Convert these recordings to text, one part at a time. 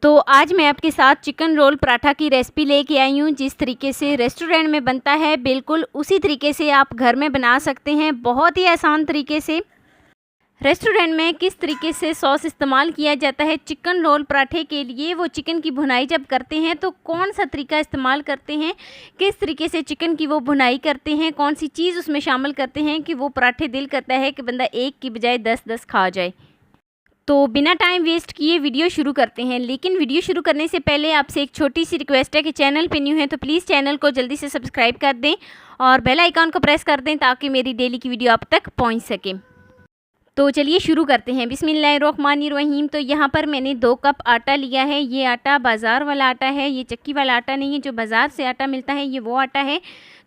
तो आज मैं आपके साथ चिकन रोल पराठा की रेसिपी लेके आई हूँ। जिस तरीके से रेस्टोरेंट में बनता है बिल्कुल उसी तरीके से आप घर में बना सकते हैं, बहुत ही आसान तरीके से। रेस्टोरेंट में किस तरीके से सॉस इस्तेमाल किया जाता है चिकन रोल पराठे के लिए, वो चिकन की भुनाई जब करते हैं तो कौन सा तरीका इस्तेमाल करते हैं, किस तरीके से चिकन की वो भुनाई करते हैं, कौन सी चीज़ उसमें शामिल करते हैं कि वो पराठे दिल करता है कि बंदा एक की बजाय 10-10 खा जाए। तो बिना टाइम वेस्ट किए वीडियो शुरू करते हैं। लेकिन वीडियो शुरू करने से पहले आपसे एक छोटी सी रिक्वेस्ट है कि चैनल पे न्यू है तो प्लीज़ चैनल को जल्दी से सब्सक्राइब कर दें और बेल आइकॉन को प्रेस कर दें ताकि मेरी डेली की वीडियो आप तक पहुंच सके। तो चलिए शुरू करते हैं। बिस्मिल्लाहिर्रहमानिर्रहीम। तो यहाँ पर मैंने 2 कप आटा लिया है। ये आटा बाज़ार वाला आटा है, ये चक्की वाला आटा नहीं है। जो बाज़ार से आटा मिलता है ये वो आटा है।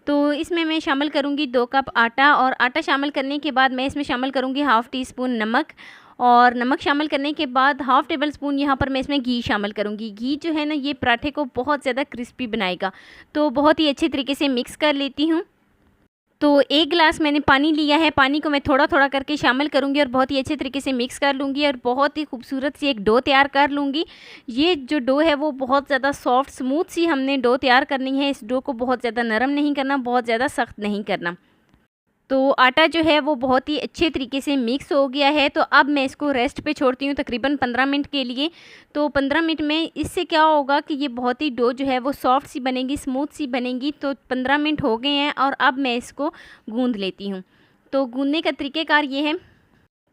तो इसमें मैं शामिल करूँगी 2 कप आटा, और आटा शामिल करने के बाद मैं इसमें शामिल करूँगी हाफ़ टी स्पून नमक, और नमक शामिल करने के बाद हाफ़ टेबल स्पून यहाँ पर मैं इसमें घी शामिल करूँगी। घी जो है ना ये पराठे को बहुत ज़्यादा क्रिस्पी बनाएगा। तो बहुत ही अच्छे तरीके से मिक्स कर लेती हूँ। तो 1 गिलास मैंने पानी लिया है, पानी को मैं थोड़ा थोड़ा करके शामिल करूँगी और बहुत ही अच्छे तरीके से मिक्स कर लूँगी और बहुत ही खूबसूरत सी एक डो तैयार कर लूँगी। ये जो डो है वो बहुत ज़्यादा सॉफ्ट स्मूथ सी हमने डो तैयार करनी है। इस डो को बहुत ज़्यादा नरम नहीं करना, बहुत ज़्यादा सख्त नहीं करना। तो आटा जो है वो बहुत ही अच्छे तरीके से मिक्स हो गया है। तो अब मैं इसको रेस्ट पे छोड़ती हूँ तकरीबन 15 मिनट के लिए। तो 15 मिनट में इससे क्या होगा कि ये बहुत ही डो जो है वो सॉफ्ट सी बनेगी, स्मूथ सी बनेगी। तो 15 मिनट हो गए हैं और अब मैं इसको गूंद लेती हूँ। तो गूंदने का तरीक़ेकार ये है,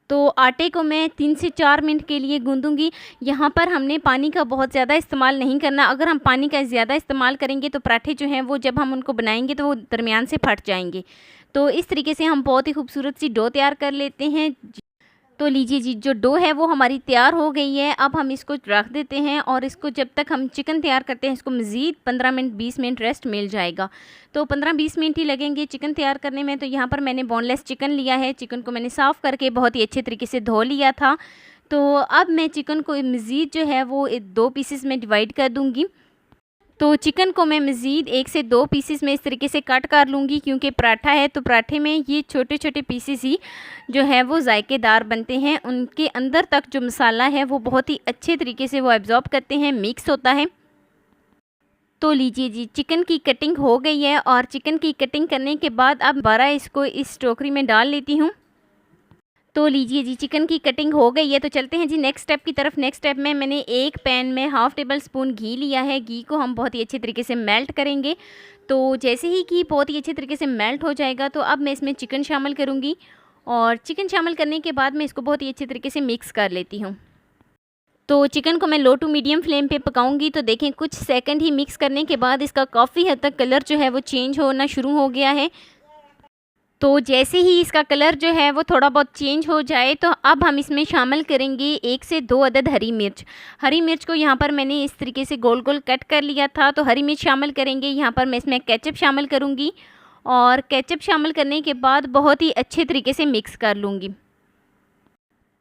तो आटे को मैं 3 से 4 मिनट के लिए गूंदूंगी। यहाँ पर हमने पानी का बहुत ज़्यादा इस्तेमाल नहीं करना। अगर हम पानी का ज़्यादा इस्तेमाल करेंगे तो पराठे जो हैं वो जब हम उनको बनाएंगे तो वो दरमियान से फट जाएंगे। तो इस तरीके से हम बहुत ही खूबसूरत सी डो तैयार कर लेते हैं। तो लीजिए जी, जो डो है वो हमारी तैयार हो गई है। अब हम इसको रख देते हैं और इसको जब तक हम चिकन तैयार करते हैं इसको मज़ीद 15 मिनट 20 मिनट रेस्ट मिल जाएगा। तो 15-20 मिनट ही लगेंगे चिकन तैयार करने में। तो यहाँ पर मैंने बोनलेस चिकन लिया है। चिकन को मैंने साफ़ करके बहुत ही अच्छे तरीके से धो लिया था। तो अब मैं चिकन को मज़ीद जो है वो 2 पीसेस में डिवाइड कर दूँगी। तो चिकन को मैं मज़ीद 1 से 2 पीसेस में इस तरीके से कट कर लूँगी, क्योंकि पराठा है तो पराठे में ये छोटे छोटे पीसेस ही जो है वो जायकेदार बनते हैं। उनके अंदर तक जो मसाला है वो बहुत ही अच्छे तरीके से वो एब्ज़ॉर्ब करते हैं, मिक्स होता है। तो लीजिए जी, चिकन की कटिंग हो गई है और चिकन की कटिंग करने के बाद अब दोबारा इसको इस टोकरी में डाल लेती हूँ। तो लीजिए जी, चिकन की कटिंग हो गई है। तो चलते हैं जी नेक्स्ट स्टेप की तरफ। नेक्स्ट स्टेप में मैंने एक पैन में हाफ़ टेबल स्पून घी लिया है। घी को हम बहुत ही अच्छे तरीके से मेल्ट करेंगे। तो जैसे ही घी बहुत ही अच्छे तरीके से मेल्ट हो जाएगा तो अब मैं इसमें चिकन शामिल करूँगी, और चिकन शामिल करने के बाद मैं इसको बहुत ही अच्छे तरीके से मिक्स कर लेती हूँ। तो चिकन को मैं लो टू मीडियम फ्लेम पे पकाऊंगी। तो देखें कुछ सेकंड ही मिक्स करने के बाद इसका काफ़ी हद तक कलर जो है वो चेंज होना शुरू हो गया है। तो जैसे ही इसका कलर जो है वो थोड़ा बहुत चेंज हो जाए तो अब हम इसमें शामिल करेंगे 1 से 2 अदद हरी मिर्च। हरी मिर्च को यहाँ पर मैंने इस तरीके से गोल गोल कट कर लिया था। तो हरी मिर्च शामिल करेंगे। यहाँ पर मैं इसमें केचप शामिल करूँगी, और केचप शामिल करने के बाद बहुत ही अच्छे तरीके से मिक्स कर लूँगी।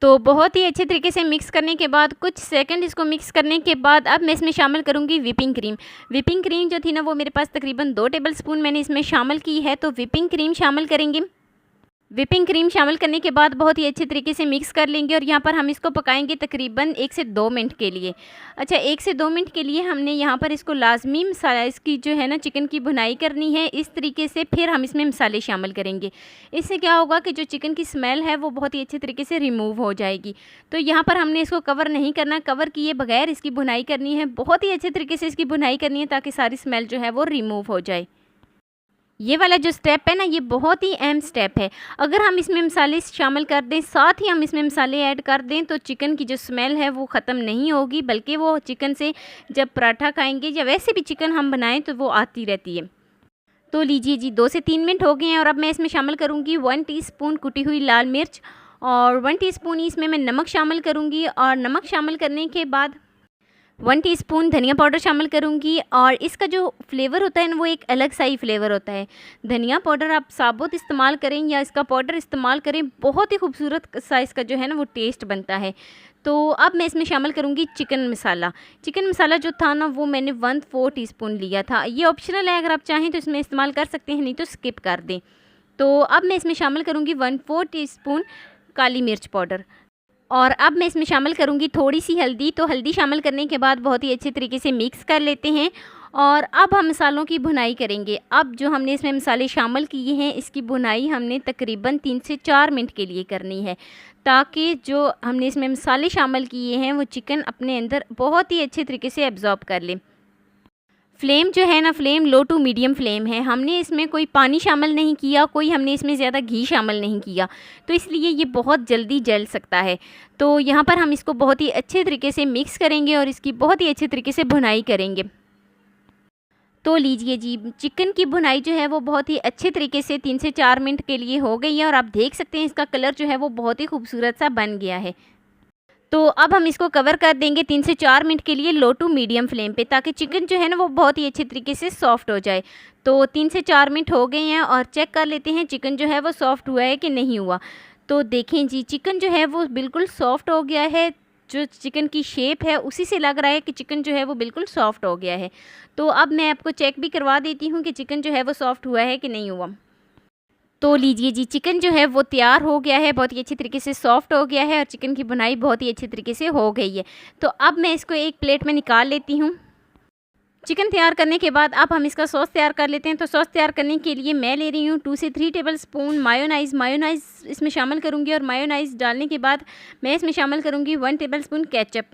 तो बहुत ही अच्छे तरीके से मिक्स करने के बाद कुछ सेकंड इसको मिक्स करने के बाद अब मैं इसमें शामिल करूँगी व्हिपिंग क्रीम। व्हिपिंग क्रीम जो थी ना वो मेरे पास तकरीबन 2 टेबल स्पून मैंने इसमें शामिल की है। तो व्हिपिंग क्रीम शामिल करेंगे। व्हिपिंग क्रीम शामिल करने के बाद बहुत ही अच्छे तरीके से मिक्स कर लेंगे, और यहाँ पर हम इसको पकाएंगे तकरीबन 1 से 2 मिनट के लिए। अच्छा, 1 से 2 मिनट के लिए हमने यहाँ पर इसको लाजमी मसाला इसकी जो है ना चिकन की भुनाई करनी है इस तरीके से। फिर हम इसमें मसाले शामिल करेंगे। इससे क्या होगा कि जो चिकन की स्मेल है वो बहुत ही अच्छे तरीके से रिमूव हो जाएगी। तो यहाँ पर हमने इसको कवर नहीं करना, कवर किए बगैर इसकी भुनाई करनी है। बहुत ही अच्छे तरीके से इसकी भुनाई करनी है ताकि सारी स्मेल जो है वो रिमूव हो जाए। ये वाला जो स्टेप है ना ये बहुत ही अहम स्टेप है। अगर हम इसमें मसाले शामिल कर दें, साथ ही हम इसमें मसाले ऐड कर दें, तो चिकन की जो स्मेल है वो ख़त्म नहीं होगी, बल्कि वो चिकन से जब पराठा खाएंगे या वैसे भी चिकन हम बनाएं तो वो आती रहती है। तो लीजिए जी, 2 से 3 मिनट हो गए हैं और अब मैं इसमें शामिल करूँगी 1 टीस्पून कुटी हुई लाल मिर्च, और 1 टीस्पून इसमें मैं नमक शामिल करूँगी, और नमक शामिल करने के बाद 1 टीस्पून धनिया पाउडर शामिल करूँगी। और इसका जो फ्लेवर होता है ना वो एक अलग सा ही फ्लेवर होता है। धनिया पाउडर आप साबुत इस्तेमाल करें या इसका पाउडर इस्तेमाल करें, बहुत ही खूबसूरत सा इसका जो है ना वो टेस्ट बनता है। तो अब मैं इसमें शामिल करूँगी चिकन मसाला। चिकन मसाला जो था ना वो मैंने 1/4 टीस्पून लिया था। ये ऑप्शनल है, अगर आप चाहें तो इसमें इस्तेमाल कर सकते हैं, नहीं तो स्किप कर दें। तो अब मैं इसमें शामिल करूँगी 1/4 टीस्पून काली मिर्च पाउडर। और अब मैं इसमें शामिल करूँगी थोड़ी सी हल्दी। तो हल्दी शामिल करने के बाद बहुत ही अच्छे तरीके से मिक्स कर लेते हैं और अब हम मसालों की भुनाई करेंगे। अब जो हमने इसमें मसाले शामिल किए हैं इसकी भुनाई हमने तकरीबन 3 से 4 मिनट के लिए करनी है, ताकि जो हमने इसमें मसाले शामिल किए हैं वो चिकन अपने अंदर बहुत ही अच्छे तरीके से एब्ज़ॉर्ब कर ले। फ्लेम जो है ना, flame low to medium flame है। हमने इसमें कोई पानी शामिल नहीं किया, कोई हमने इसमें ज़्यादा घी शामिल नहीं किया, तो इसलिए ये बहुत जल्दी जल सकता है। तो यहाँ पर हम इसको बहुत ही अच्छे तरीके से मिक्स करेंगे और इसकी बहुत ही अच्छे तरीके से भुनाई करेंगे। तो लीजिए जी, चिकन की भुनाई जो है वो बहुत ही अच्छे तरीके से 3 से 4 मिनट के लिए हो गई है और आप देख सकते हैं इसका कलर जो है वो बहुत ही खूबसूरत सा बन गया है। तो अब हम इसको कवर कर देंगे 3 से 4 मिनट के लिए लो टू मीडियम फ्लेम पे, ताकि चिकन जो है ना वो बहुत ही अच्छे तरीके से सॉफ़्ट हो जाए। तो 3 से 4 मिनट हो गए हैं और चेक कर लेते हैं चिकन जो है वो सॉफ़्ट हुआ है कि नहीं हुआ। तो देखें जी, चिकन जो है वो बिल्कुल सॉफ़्ट हो गया है। जो चिकन की शेप है उसी से लग रहा है कि चिकन जो है वो बिल्कुल सॉफ़्ट हो गया है। तो अब मैं आपको चेक भी करवा देती हूँ कि चिकन जो है वो सॉफ़्ट हुआ है कि नहीं हुआ। तो लीजिए जी, चिकन जो है वो तैयार हो गया है, बहुत ही अच्छी तरीके से सॉफ़्ट हो गया है और चिकन की भुनाई बहुत ही अच्छी तरीके से हो गई है। तो अब मैं इसको एक प्लेट में निकाल लेती हूँ। चिकन तैयार करने के बाद अब हम इसका सॉस तैयार कर लेते हैं। तो सॉस तैयार करने के लिए मैं ले रही हूँ 2 से 3 टेबलस्पून मायोनाइज़ इसमें शामिल करूँगी और मायोनाइज़ डालने के बाद मैं इसमें शामिल करूँगी 1 टेबलस्पून केचप।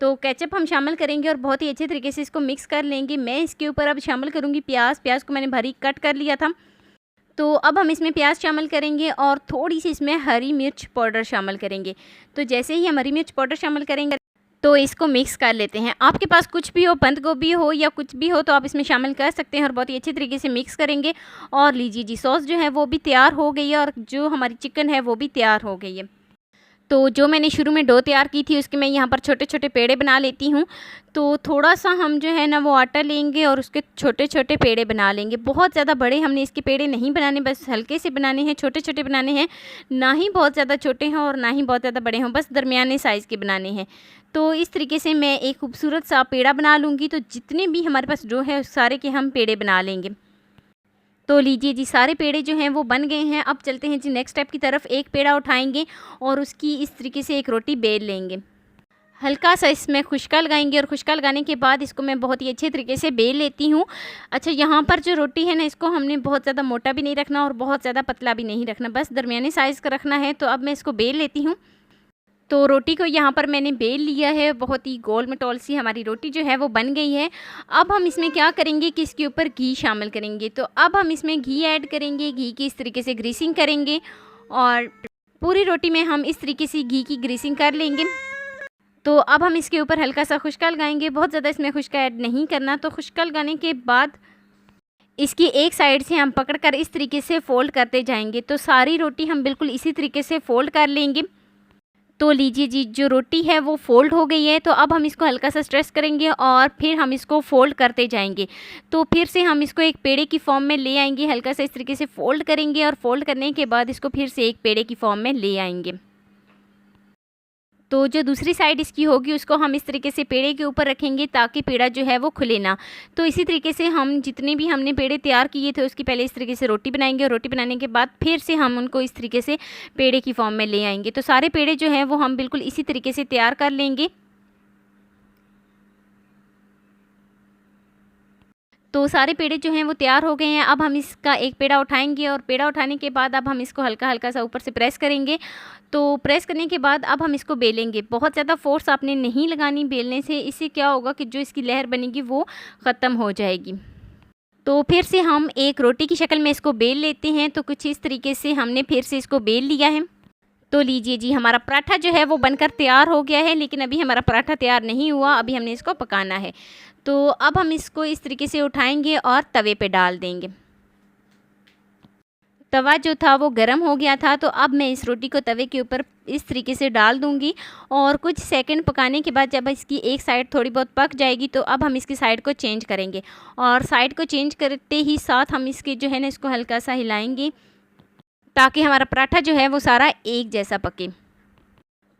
तो केचप हम शामिल करेंगे और बहुत ही अच्छे तरीके से इसको मिक्स कर लेंगे। मैं इसके ऊपर अब शामिल करूँगी प्याज को मैंने बारीक कट कर लिया था। तो अब हम इसमें प्याज शामिल करेंगे और थोड़ी सी इसमें हरी मिर्च पाउडर शामिल करेंगे। तो जैसे ही हम हरी मिर्च पाउडर शामिल करेंगे तो इसको मिक्स कर लेते हैं। आपके पास कुछ भी हो, बंद गोभी हो या कुछ भी हो, तो आप इसमें शामिल कर सकते हैं और बहुत ही अच्छे तरीके से मिक्स करेंगे। और लीजिए जी, सॉस जो है वो भी तैयार हो गई है और जो हमारी चिकन है वो भी तैयार हो गई है। तो जो मैंने शुरू में डो तैयार की थी उसके मैं यहाँ पर छोटे छोटे पेड़े बना लेती हूँ। तो थोड़ा सा हम जो है ना वो आटा लेंगे और उसके छोटे छोटे पेड़े बना लेंगे। बहुत ज़्यादा बड़े हमने इसके पेड़े नहीं बनाने, बस हल्के से बनाने हैं, छोटे छोटे बनाने हैं। ना ही बहुत ज़्यादा छोटे हों और ना ही बहुत ज़्यादा बड़े हों, बस दरमियाने साइज़ के बनाने हैं। तो इस तरीके से मैं एक खूबसूरत सा पेड़ा बना लूँगी। तो जितने भी हमारे पास डो है उस सारे के हम पेड़े बना लेंगे। तो लीजिए जी, सारे पेड़े जो हैं वो बन गए हैं। अब चलते हैं जी नेक्स्ट स्टेप की तरफ। एक पेड़ा उठाएंगे और उसकी इस तरीके से एक रोटी बेल लेंगे। हल्का सा इसमें खुशका लगाएंगे और खुशका लगाने के बाद इसको मैं बहुत ही अच्छे तरीके से बेल लेती हूँ। अच्छा, यहाँ पर जो रोटी है ना, इसको हमने बहुत ज़्यादा मोटा भी नहीं रखना और बहुत ज़्यादा पतला भी नहीं रखना, बस दरमियाने साइज़ का रखना है। तो अब मैं इसको बेल लेती हूँ। तो रोटी को यहाँ पर मैंने बेल लिया है, बहुत ही गोल मटोल सी हमारी रोटी जो है वो बन गई है। अब हम इसमें क्या करेंगे कि इसके ऊपर घी शामिल करेंगे। तो अब हम इसमें घी ऐड करेंगे, घी की इस तरीके से ग्रीसिंग करेंगे और पूरी रोटी में हम इस तरीके से घी की ग्रीसिंग कर लेंगे। तो अब हम इसके ऊपर हल्का सा खुशका लगाएंगे, बहुत ज़्यादा इसमें खुशका ऐड नहीं करना। तो खुशका लगाने के बाद इसकी एक साइड से हम पकड़कर इस तरीके से फ़ोल्ड करते जाएंगे। तो सारी रोटी हम बिल्कुल इसी तरीके से फ़ोल्ड कर लेंगे। तो लीजिए जी, जो रोटी है वो फ़ोल्ड हो गई है। तो अब हम इसको हल्का सा स्ट्रेस करेंगे और फिर हम इसको फ़ोल्ड करते जाएंगे। तो फिर से हम इसको एक पेड़े की फॉर्म में ले आएंगे, हल्का सा इस तरीके से फ़ोल्ड करेंगे और फ़ोल्ड करने के बाद इसको फिर से एक पेड़े की फॉर्म में ले आएंगे। तो जो दूसरी साइड इसकी होगी उसको हम इस तरीके से पेड़े के ऊपर रखेंगे ताकि पेड़ा जो है वो खुले ना। तो इसी तरीके से हम जितने भी हमने पेड़े तैयार किए थे उसकी पहले इस तरीके से रोटी बनाएंगे और रोटी बनाने के बाद फिर से हम उनको इस तरीके से पेड़े की फॉर्म में ले आएंगे। तो सारे पेड़े जो हैं वो हम बिल्कुल इसी तरीके से तैयार कर लेंगे। तो सारे पेड़े जो हैं वो तैयार हो गए हैं। अब हम इसका एक पेड़ा उठाएंगे और पेड़ा उठाने के बाद अब हम इसको हल्का हल्का सा ऊपर से प्रेस करेंगे। तो प्रेस करने के बाद अब हम इसको बेलेंगे। बहुत ज़्यादा फोर्स आपने नहीं लगानी बेलने से, इससे क्या होगा कि जो इसकी लहर बनेगी वो ख़त्म हो जाएगी। तो फिर से हम एक रोटी की शक्ल में इसको बेल लेते हैं। तो कुछ इस तरीके से हमने फिर से इसको बेल लिया है। तो लीजिए जी, हमारा पराठा जो है वो बनकर तैयार हो गया है, लेकिन अभी हमारा पराठा तैयार नहीं हुआ, अभी हमने इसको पकाना है। तो अब हम इसको इस तरीके से उठाएंगे और तवे पे डाल देंगे। तवा जो था वो गर्म हो गया था। तो अब मैं इस रोटी को तवे के ऊपर इस तरीके से डाल दूंगी और कुछ सेकंड पकाने के बाद जब इसकी एक साइड थोड़ी बहुत पक जाएगी तो अब हम इसकी साइड को चेंज करेंगे। और साइड को चेंज करते ही साथ हम इसके जो है ना इसको हल्का सा हिलाएंगे ताकि हमारा पराठा जो है वो सारा एक जैसा पके।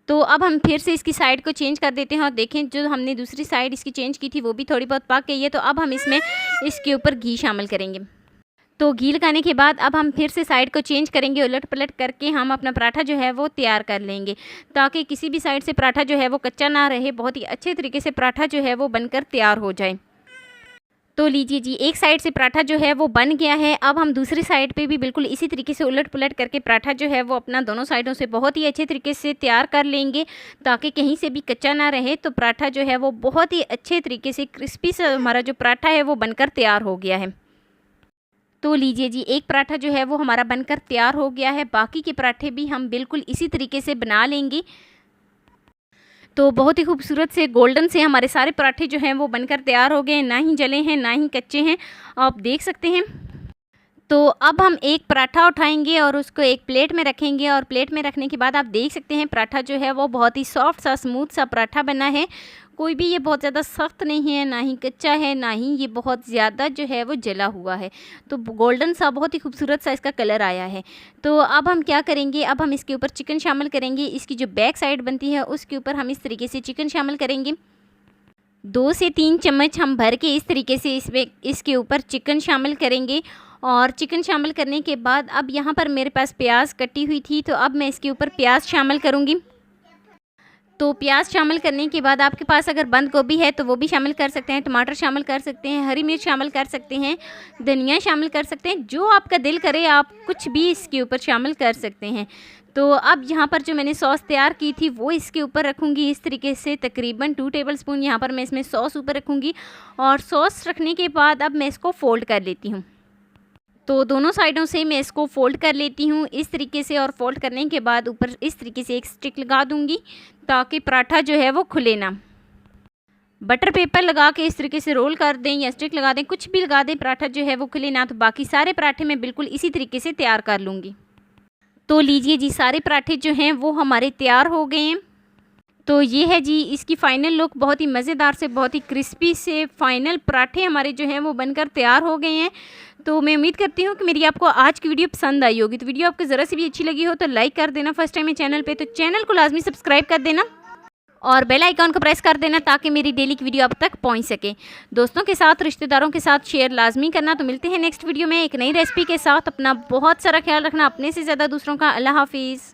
तो अब हम फिर से इसकी साइड को चेंज कर देते हैं और देखें जो हमने दूसरी साइड इसकी चेंज की थी वो भी थोड़ी बहुत पक गई है। तो अब हम इसमें इसके ऊपर घी शामिल करेंगे। तो घी लगाने के बाद अब हम फिर से साइड को चेंज करेंगे, उलट पलट करके हम अपना पराठा जो है वो तैयार कर लेंगे, ताकि किसी भी साइड से पराठा जो है वो कच्चा ना रहे, बहुत ही अच्छे तरीके से पराठा जो है वो बनकर तैयार हो जाए। तो लीजिए जी, एक साइड से पराठा जो है वो बन गया है। अब हम दूसरी साइड पे भी बिल्कुल इसी तरीके से उलट पुलट करके पराठा जो है वो अपना दोनों साइडों से बहुत ही अच्छे तरीके से तैयार कर लेंगे, ताकि कहीं से भी कच्चा ना रहे। तो पराठा जो है वो बहुत ही अच्छे तरीके से क्रिस्पी सा हमारा जो पराठा है वो बनकर तैयार हो गया है। तो लीजिए जी, एक पराठा जो है वो हमारा बनकर तैयार हो गया है। बाकी के पराठे भी हम बिल्कुल इसी तरीके से बना लेंगे। तो बहुत ही खूबसूरत से गोल्डन से हमारे सारे पराठे जो हैं वो बनकर तैयार हो गए, ना ही जले हैं ना ही कच्चे हैं, आप देख सकते हैं। तो अब हम एक पराठा उठाएंगे और उसको एक प्लेट में रखेंगे, और प्लेट में रखने के बाद आप देख सकते हैं पराठा जो है वो बहुत ही सॉफ्ट सा स्मूथ सा पराठा बना है। कोई भी ये बहुत ज़्यादा सख्त नहीं है, ना ही कच्चा है, ना ही ये बहुत ज़्यादा जो है वो जला हुआ है। तो गोल्डन सा बहुत ही खूबसूरत सा इसका कलर आया है। तो अब हम क्या करेंगे, अब हम इसके ऊपर चिकन शामिल करेंगे। इसकी जो बैक साइड बनती है उसके ऊपर हम इस तरीके से चिकन शामिल करेंगे। 2 से 3 चम्मच हम भर के इस तरीके से इसके ऊपर चिकन शामिल करेंगे। और चिकन शामिल करने के बाद अब यहाँ पर मेरे पास प्याज कटी हुई थी, तो अब मैं इसके ऊपर प्याज शामिल करूँगी। तो प्याज शामिल करने के बाद आपके पास अगर बंद गोभी है तो वो भी शामिल कर सकते हैं, टमाटर शामिल कर सकते हैं, हरी मिर्च शामिल कर सकते हैं, धनिया शामिल कर सकते हैं, जो आपका दिल करे आप कुछ भी इसके ऊपर शामिल कर सकते हैं। तो अब यहाँ पर जो मैंने सॉस तैयार की थी वो इसके ऊपर रखूँगी इस तरीके से, तकरीबन 2 टेबलस्पून यहाँ पर मैं इसमें सॉस ऊपर रखूँगी। और सॉस रखने के बाद अब मैं इसको फ़ोल्ड कर लेती हूँ। तो दोनों साइडों से मैं इसको फ़ोल्ड कर लेती हूँ इस तरीके से, और फ़ोल्ड करने के बाद ऊपर इस तरीके से एक स्टिक लगा दूँगी, ताकि पराठा जो है वो खुले ना। बटर पेपर लगा के इस तरीके से रोल कर दें या स्टिक लगा दें, कुछ भी लगा दें, पराठा जो है वो खुले ना। तो बाकी सारे पराठे मैं बिल्कुल इसी तरीके से तैयार कर लूँगी। तो लीजिए जी, सारे पराठे जो हैं वो हमारे तैयार हो गए हैं। तो ये है जी इसकी फ़ाइनल लुक, बहुत ही मज़ेदार से, बहुत ही क्रिस्पी से फ़ाइनल पराठे हमारे जो हैं वो बनकर तैयार हो गए हैं। तो मैं उम्मीद करती हूँ कि मेरी आपको आज की वीडियो पसंद आई होगी। तो वीडियो आपको ज़रा सी भी अच्छी लगी हो तो लाइक कर देना। फर्स्ट टाइम है चैनल पे तो चैनल को लाजमी सब्सक्राइब कर देना, और बेल आइकॉन को प्रेस कर देना, ताकि मेरी डेली की वीडियो आप तक पहुँच सके। दोस्तों के साथ, रिश्तेदारों के साथ शेयर लाजमी करना। तो मिलते हैं नेक्स्ट वीडियो में एक नई रेसिपी के साथ। अपना बहुत सारा ख्याल रखना, अपने से ज़्यादा दूसरों का। अल्लाह हाफिज़।